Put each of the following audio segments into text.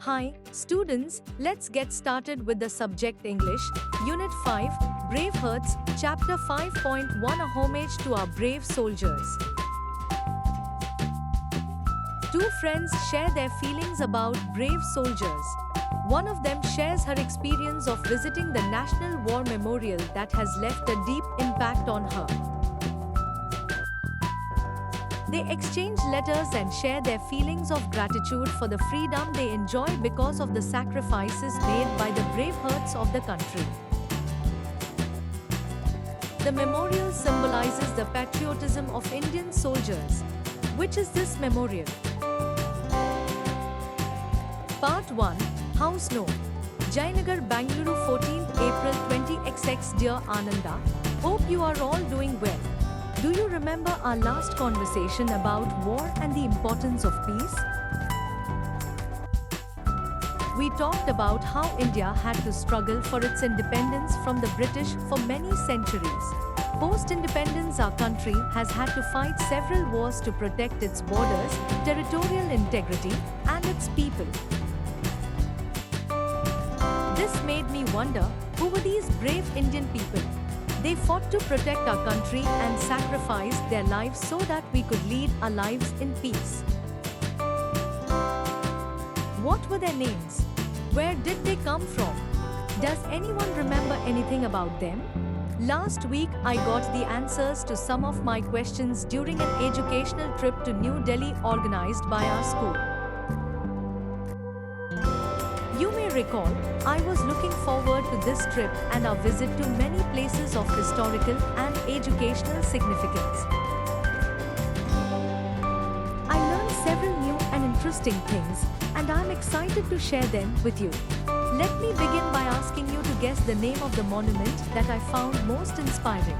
Hi, students, let's get started with the subject English, Unit 5, Brave Hearts, Chapter 5.1 A homage to our brave soldiers. Two friends share their feelings about brave soldiers. One of them shares her experience of visiting the National War Memorial that has left a deep impact on her. They exchange letters and share their feelings of gratitude for the freedom they enjoy because of the sacrifices made by the brave hearts of the country. The memorial symbolizes the patriotism of Indian soldiers. Which is this memorial? Part 1, House No. Jayanagar, Bangalore, 14th April 20XX. Dear Ananda, hope you are all doing well. Do you remember our last conversation about war and the importance of peace? We talked about how India had to struggle for its independence from the British for many centuries. Post-independence, our country has had to fight several wars to protect its borders, territorial integrity, and its people. This made me wonder, who were these brave Indian people? They fought to protect our country and sacrificed their lives so that we could lead our lives in peace. What were their names? Where did they come from? Does anyone remember anything about them? Last week, I got the answers to some of my questions during an educational trip to New Delhi organized by our school. You may recall, I was looking forward to this trip and our visit to many places of historical and educational significance. I learned several new and interesting things, and I'm excited to share them with you. Let me begin by asking you to guess the name of the monument that I found most inspiring.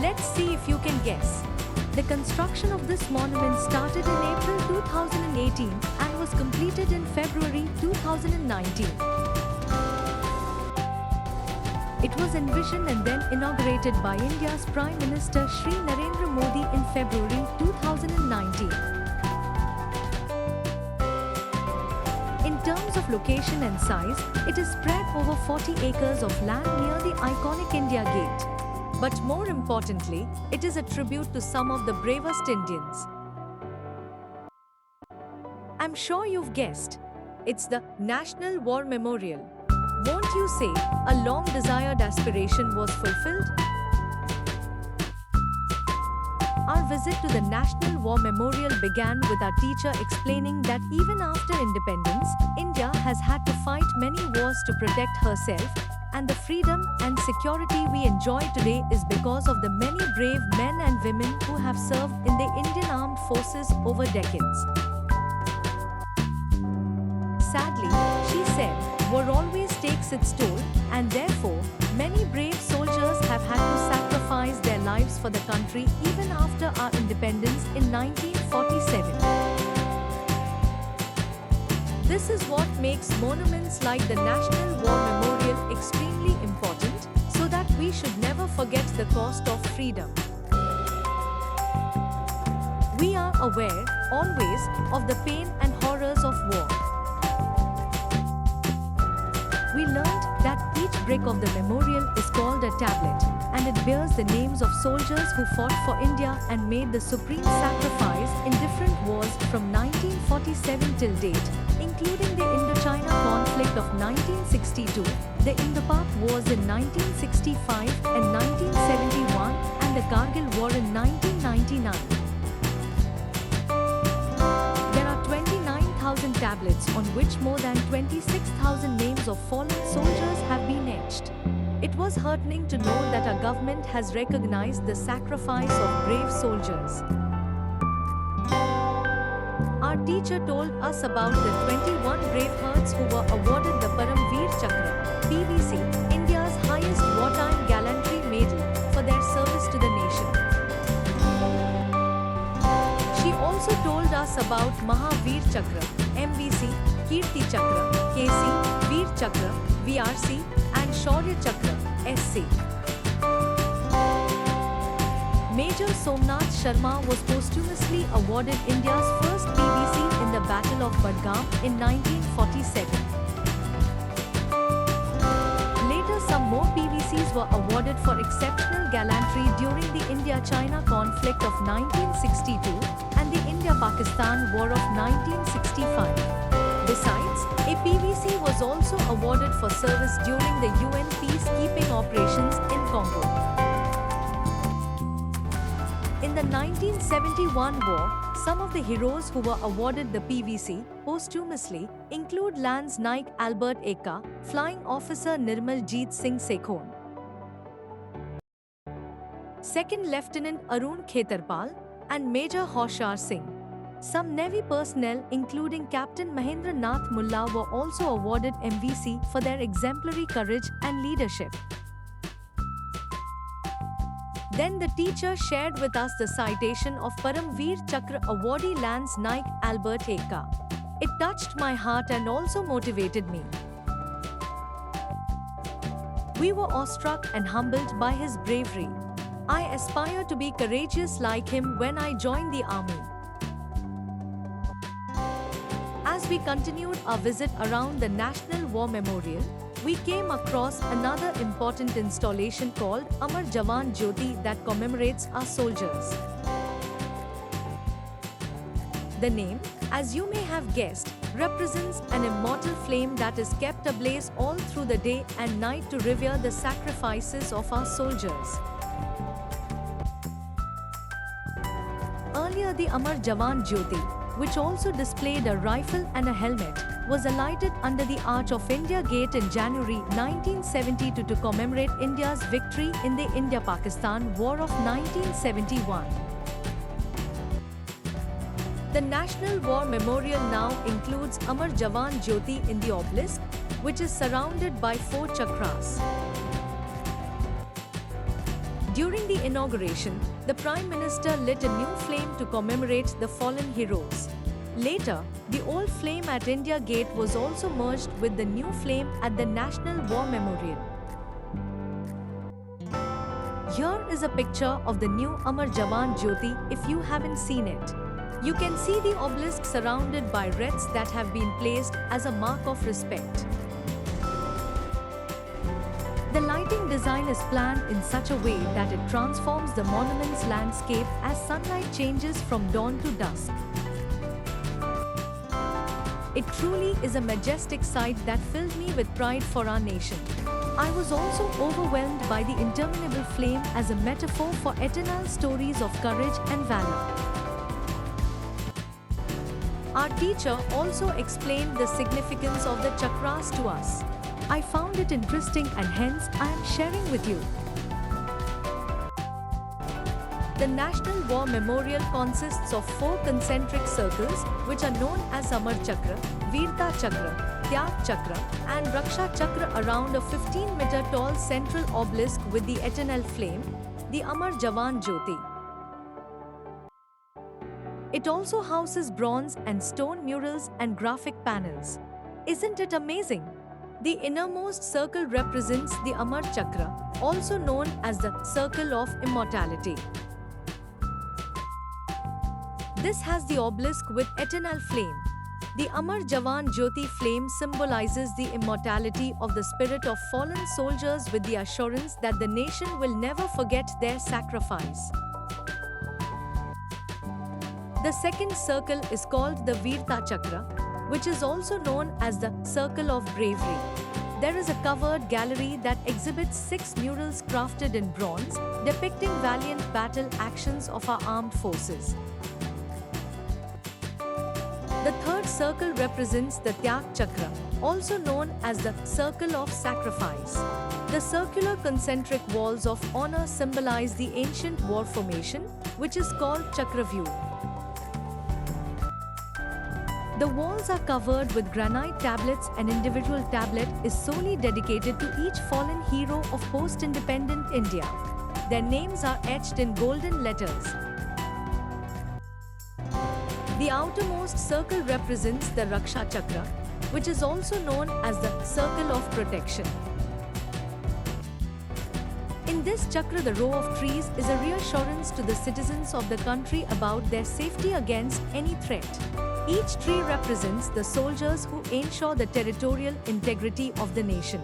Let's see if you can guess. The construction of this monument started in April 2018 and was completed in February 2019. It was envisioned and then inaugurated by India's Prime Minister Shri Narendra Modi in February 2019. In terms of location and size, it is spread over 40 acres of land near the iconic India Gate. But more importantly, it is a tribute to some of the bravest Indians. I'm sure you've guessed. It's the National War Memorial. Won't you say a long-desired aspiration was fulfilled? Our visit to the National War Memorial began with our teacher explaining that even after independence, India has had to fight many wars to protect herself, and the freedom and security we enjoy today is because of the many brave men and women who have served in the Indian Armed Forces over decades. Sadly, she said, war always takes its toll, and therefore, many brave soldiers have had to sacrifice their lives for the country even after our independence in 1947. This is what makes monuments like the National War Memorial extremely important, so that we should never forget the cost of freedom. We are aware, always, of the pain and horrors of war. We learned that each brick of the memorial is called a tablet, and it bears the names of soldiers who fought for India and made the supreme sacrifice in different wars from 1947 till date, including the Indochina conflict of 1962, the Indo-Pak Wars in 1965 and 1971, and the Kargil War in 1999. There are 29,000 tablets on which more than 26,000 names of fallen soldiers have been etched. It was heartening to know that our government has recognized the sacrifice of brave soldiers. Our teacher told us about the 21 brave hearts who were awarded the Param Veer Chakra, PVC, India's highest wartime gallantry medal, for their service to the nation. She also told us about Mahavir Chakra, MVC, Kirti Chakra, KC, Veer Chakra, VRC, and Shaurya Chakra, SC. Major Somnath Sharma was posthumously awarded India's first PVC in the Battle of Badgam in 1947. Later, some more PVCs were awarded for exceptional gallantry during the India-China conflict of 1962 and the India-Pakistan War of 1965. Besides, a PVC was also awarded for service during the UN peacekeeping operations in Congo. In the 1971 war, some of the heroes who were awarded the PVC posthumously include Lance Naik Albert Eka, Flying Officer Nirmal Jeet Singh Sekhon, Second Lieutenant Arun Khetarpal, and Major Hoshar Singh. Some Navy personnel, including Captain Mahendra Nath Mulla, were also awarded MVC for their exemplary courage and leadership. Then the teacher shared with us the citation of Paramveer Chakra awardee Lance Naik Albert Eka. It touched my heart and also motivated me. We were awestruck and humbled by his bravery. I aspire to be courageous like him when I join the army. As we continued our visit around the National War Memorial, we came across another important installation called Amar Jawan Jyoti that commemorates our soldiers. The name, as you may have guessed, represents an immortal flame that is kept ablaze all through the day and night to revere the sacrifices of our soldiers. Earlier, the Amar Jawan Jyoti, which also displayed a rifle and a helmet, was alighted under the Arch of India Gate in January 1972 to commemorate India's victory in the India-Pakistan War of 1971. The National War Memorial now includes Amar Jawan Jyoti in the obelisk, which is surrounded by 4 chakras. During the inauguration, the Prime Minister lit a new flame to commemorate the fallen heroes. Later, the old flame at India Gate was also merged with the new flame at the National War Memorial. Here is a picture of the new Amar Jawan Jyoti if you haven't seen it. You can see the obelisk surrounded by wreaths that have been placed as a mark of respect. The lighting design is planned in such a way that it transforms the monument's landscape as sunlight changes from dawn to dusk. It truly is a majestic sight that filled me with pride for our nation. I was also overwhelmed by the interminable flame as a metaphor for eternal stories of courage and valor. Our teacher also explained the significance of the chakras to us. I found it interesting and hence I am sharing with you. The National War Memorial consists of 4 concentric circles which are known as Amar Chakra, Veerta Chakra, Tyag Chakra and Raksha Chakra around a 15-meter tall central obelisk with the eternal flame, the Amar Jawan Jyoti. It also houses bronze and stone murals and graphic panels. Isn't it amazing? The innermost circle represents the Amar Chakra, also known as the Circle of Immortality. This has the obelisk with eternal flame. The Amar Jawan Jyoti flame symbolizes the immortality of the spirit of fallen soldiers with the assurance that the nation will never forget their sacrifice. The second circle is called the Veerta Chakra, which is also known as the Circle of Bravery. There is a covered gallery that exhibits 6 murals crafted in bronze, depicting valiant battle actions of our armed forces. The third circle represents the Tyag Chakra, also known as the Circle of Sacrifice. The circular concentric walls of honor symbolize the ancient war formation, which is called Chakravyuh. The walls are covered with granite tablets and individual tablet is solely dedicated to each fallen hero of post-independent India. Their names are etched in golden letters. The outermost circle represents the Raksha Chakra, which is also known as the Circle of Protection. In this chakra, the row of trees is a reassurance to the citizens of the country about their safety against any threat. Each tree represents the soldiers who ensure the territorial integrity of the nation.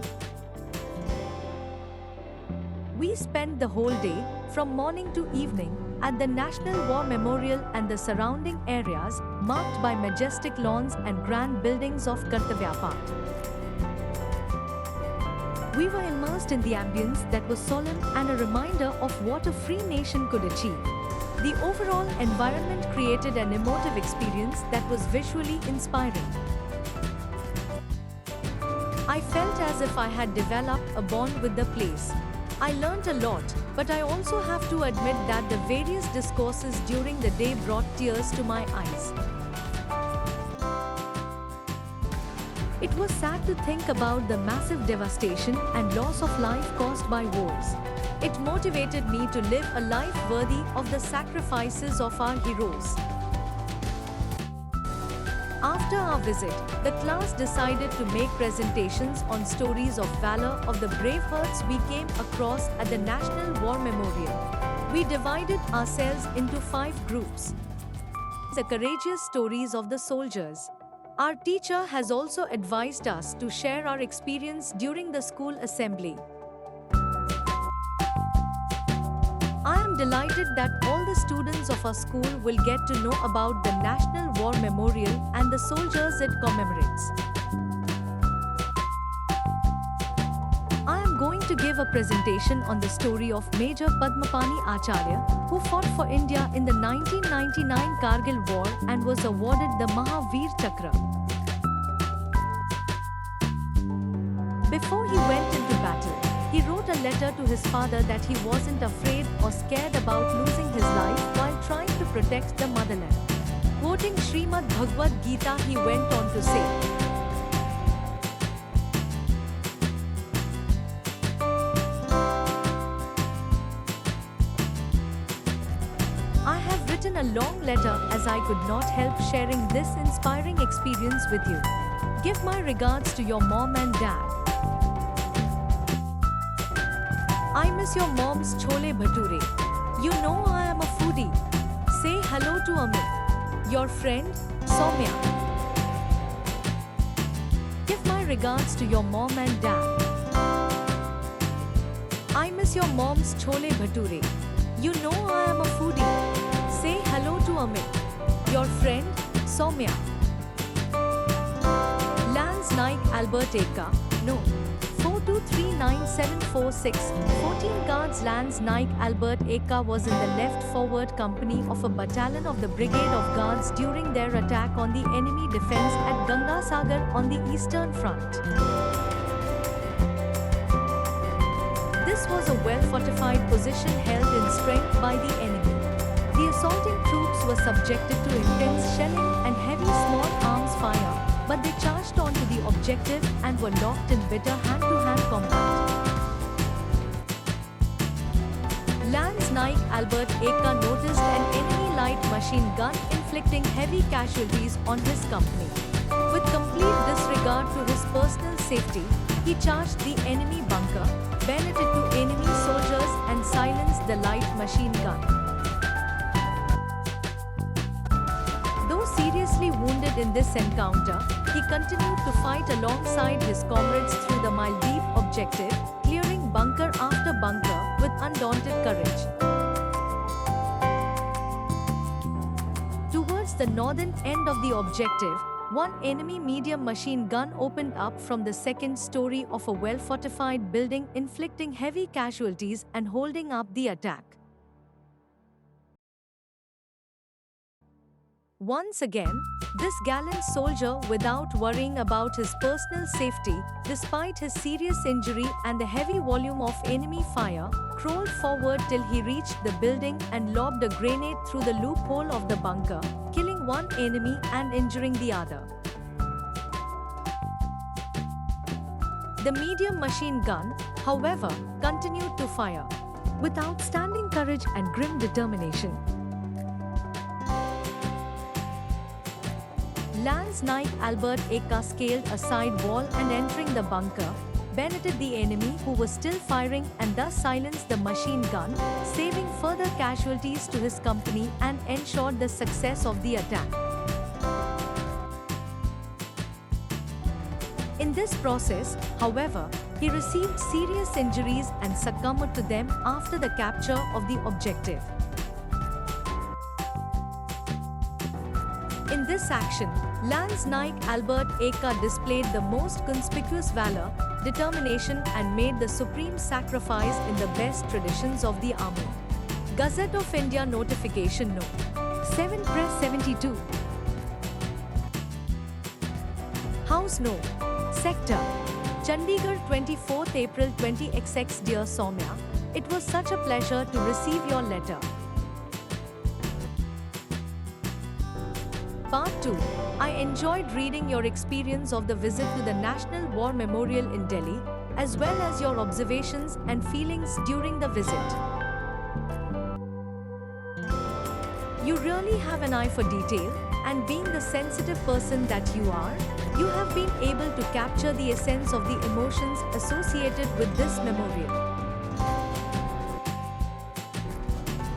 We spent the whole day, from morning to evening, at the National War Memorial and the surrounding areas, marked by majestic lawns and grand buildings of Kartavya Path. We were immersed in the ambience that was solemn and a reminder of what a free nation could achieve. The overall environment created an emotive experience that was visually inspiring. I felt as if I had developed a bond with the place. I learnt a lot, but I also have to admit that the various discourses during the day brought tears to my eyes. It was sad to think about the massive devastation and loss of life caused by wars. It motivated me to live a life worthy of the sacrifices of our heroes. After our visit, the class decided to make presentations on stories of valor of the brave hearts we came across at the National War Memorial. We divided ourselves into 5 groups. The courageous stories of the soldiers. Our teacher has also advised us to share our experience during the school assembly. I am delighted that all the students of our school will get to know about the National War Memorial and the soldiers it commemorates. I am going to give a presentation on the story of Major Padmapani Acharya, who fought for India in the 1999 Kargil War and was awarded the Mahavir Chakra. Before he went into battle, he wrote a letter to his father that he wasn't afraid or scared about losing his life while trying to protect the motherland. Quoting Srimad Bhagavad Gita, he went on to say, I have written a long letter as I could not help sharing this inspiring experience with you. Give my regards to your mom and dad. I miss your mom's chole bhature. You know I am a foodie. Say hello to Amit, your friend, Soumya. Give my regards to your mom and dad. I miss your mom's chole bhature. You know I am a foodie. Say hello to Amit, your friend, Soumya. Lance Naik Albert Eka, no. 4239746, 14 Guards. Lance Naik Albert Eka was in the left forward company of a battalion of the Brigade of Guards during their attack on the enemy defense at Gangasagar on the Eastern Front. This was a well-fortified position held in strength by the enemy. The assaulting troops were subjected to intense shelling and heavy small arms fire, but they charged on to the objective and were locked in bitter hand-to-hand combat. Lance Naik Albert Eka noticed an enemy light machine gun inflicting heavy casualties on his company. With complete disregard to his personal safety, he charged the enemy bunker, bayoneted 2 enemy soldiers and silenced the light machine gun. Though seriously wounded in this encounter, he continued to fight alongside his comrades through the Maldive objective, clearing bunker after bunker with undaunted courage. Towards the northern end of the objective, one enemy medium machine gun opened up from the second story of a well-fortified building, inflicting heavy casualties and holding up the attack. Once again, this gallant soldier, without worrying about his personal safety, despite his serious injury and the heavy volume of enemy fire, crawled forward till he reached the building and lobbed a grenade through the loophole of the bunker, killing one enemy and injuring the other. The medium machine gun, however, continued to fire. With outstanding courage and grim determination, Lance Naik Albert Eka scaled a side wall and entering the bunker, bayoneted the enemy who was still firing and thus silenced the machine gun, saving further casualties to his company and ensured the success of the attack. In this process, however, he received serious injuries and succumbed to them after the capture of the objective. In this action, Lance Naik Albert Eka displayed the most conspicuous valor, determination and made the supreme sacrifice in the best traditions of the army. Gazette of India Notification No. 7 Press 72. House No. Sector. Chandigarh 24th April 20XX. Dear Soumya, it was such a pleasure to receive your letter. Part 2. I enjoyed reading your experience of the visit to the National War Memorial in Delhi, as well as your observations and feelings during the visit. You really have an eye for detail, and being the sensitive person that you are, you have been able to capture the essence of the emotions associated with this memorial.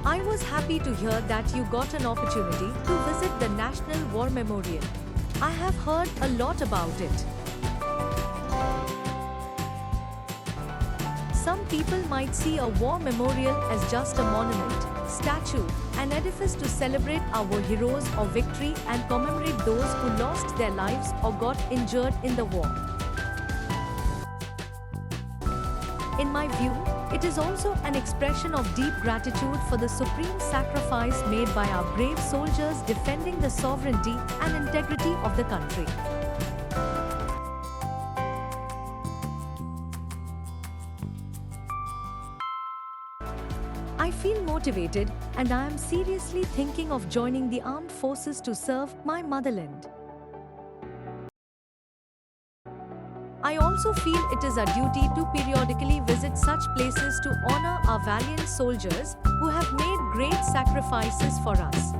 I was happy to hear that you got an opportunity to visit the National War Memorial. I have heard a lot about it. Some people might see a war memorial as just a monument, statue, an edifice to celebrate our heroes or victory and commemorate those who lost their lives or got injured in the war. In my view, it is also an expression of deep gratitude for the supreme sacrifice made by our brave soldiers defending the sovereignty and integrity of the country. I feel motivated, and I am seriously thinking of joining the armed forces to serve my motherland. I also feel it is our duty to periodically visit such places to honor our valiant soldiers who have made great sacrifices for us.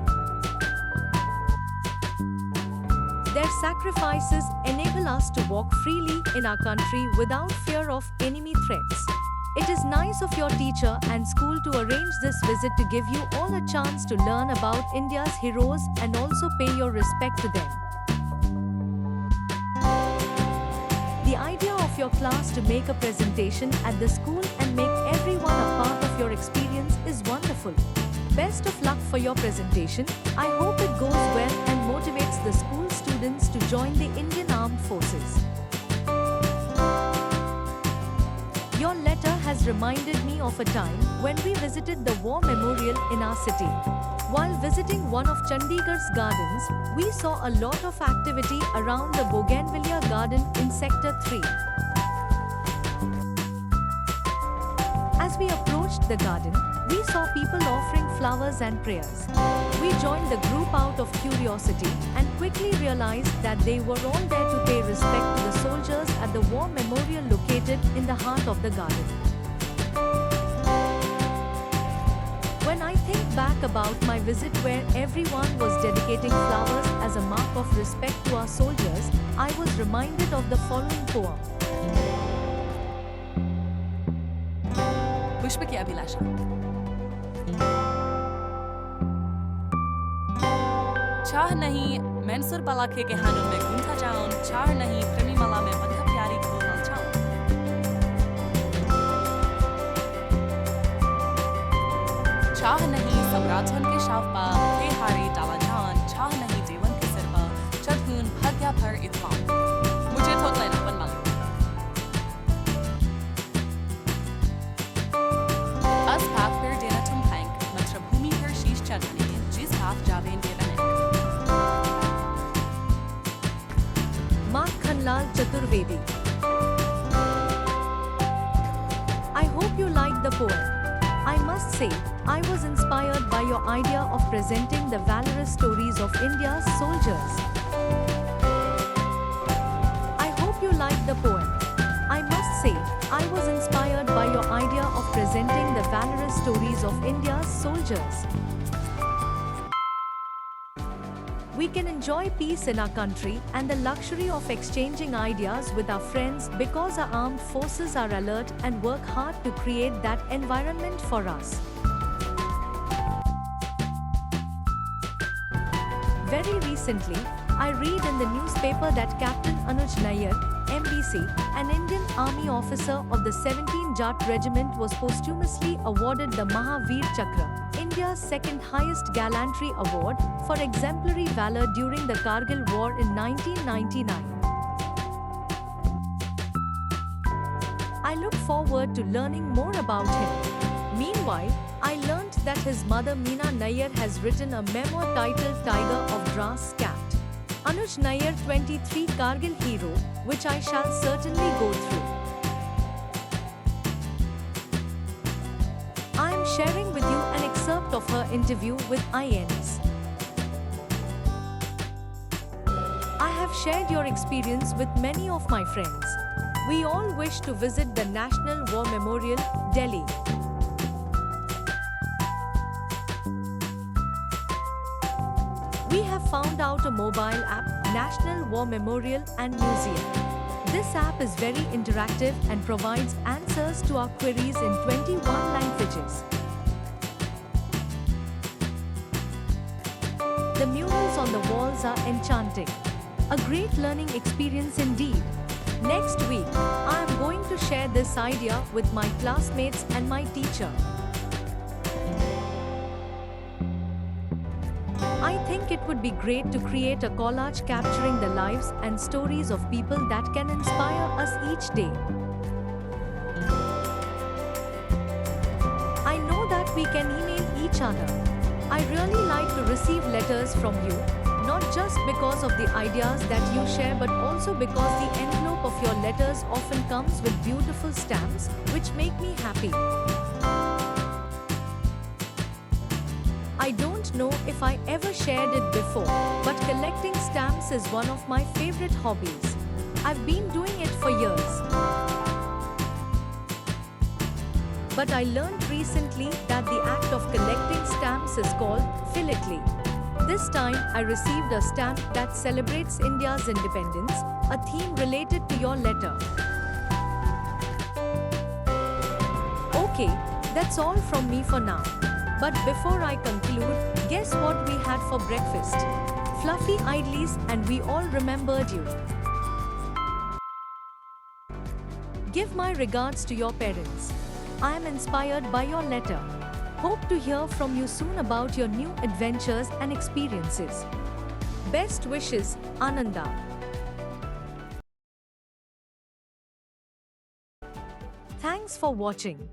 Their sacrifices enable us to walk freely in our country without fear of enemy threats. It is nice of your teacher and school to arrange this visit to give you all a chance to learn about India's heroes and also pay your respect to them. The idea of your class to make a presentation at the school and make everyone a part of your experience is wonderful. Best of luck for your presentation. I hope it goes well and motivates the school students to join the Indian Armed Forces. Your letter has reminded me of a time when we visited the War Memorial in our city. While visiting one of Chandigarh's gardens, we saw a lot of activity around the Bougainvillea Garden in Sector 3. As we approached the garden, we saw people offering flowers and prayers. We joined the group out of curiosity and quickly realized that they were all there to pay respect to the soldiers at the War Memorial located in the heart of the garden. When I think back about my visit where everyone was dedicating flowers as a mark of respect to our soldiers, I was reminded of the following poem. पुष्प की अभिलाषा। चाह नहीं मैंसुर पलाखे के हानों में घूमता जाऊं, चाह नहीं प्रेमी मला में बंधा प्यारी खोल जाऊं। चाह नहीं सम्राटन के शावपा हे हारे डाला जान, चाह नहीं जीवन के सिर पर चढ़ून भाग्या पर इतमान। मुझे थोक लेना बन मालूम। अस पाप पर देना तुम हैंक, मातृभूमि पर शीश चढ़ाने, जिस हाथ जावें देवने। Makhanlal Chaturvedi. I hope you liked the poem. I must say, I was inspired by your idea of presenting the valorous stories of India's soldiers. I hope you liked the poem. I must say, I was inspired by your idea of presenting the valorous stories of India's soldiers. We can enjoy peace in our country and the luxury of exchanging ideas with our friends because our armed forces are alert and work hard to create that environment for us. Very recently, I read in the newspaper that Captain Anuj Nair, MBC, an Indian Army officer of the 17th Jat Regiment, was posthumously awarded the Mahavir Chakra, India's second highest gallantry award, for exemplary valor during the Kargil War in 1999. I look forward to learning more about him. Meanwhile, I learnt that his mother Meena Nair has written a memoir titled Tiger of Grass Capped. Anuj Nair 23 Kargil Hero, which I shall certainly go through. I am sharing with you an excerpt of her interview with INS. I have shared your experience with many of my friends. We all wish to visit the National War Memorial, Delhi. We have found out a mobile app, National War Memorial and Museum. This app is very interactive and provides answers to our queries in 21 languages. The murals on the walls are enchanting. A great learning experience indeed. Next week, I am going to share this idea with my classmates and my teacher. I think it would be great to create a collage capturing the lives and stories of people that can inspire us each day. I know that we can email each other. I really like to receive letters from you, not just because of the ideas that you share, but also because the envelope of your letters often comes with beautiful stamps, which make me happy. I don't know if I ever shared it before, but collecting stamps is one of my favorite hobbies. I've been doing it for years. But I learned recently that the act of collecting stamps is called philately. This time, I received a stamp that celebrates India's independence, a theme related to your letter. Okay, that's all from me for now. But before I conclude, guess what we had for breakfast? Fluffy idlis, and we all remembered you. Give my regards to your parents. I am inspired by your letter. Hope to hear from you soon about your new adventures and experiences. Best wishes, Ananda. Thanks for watching.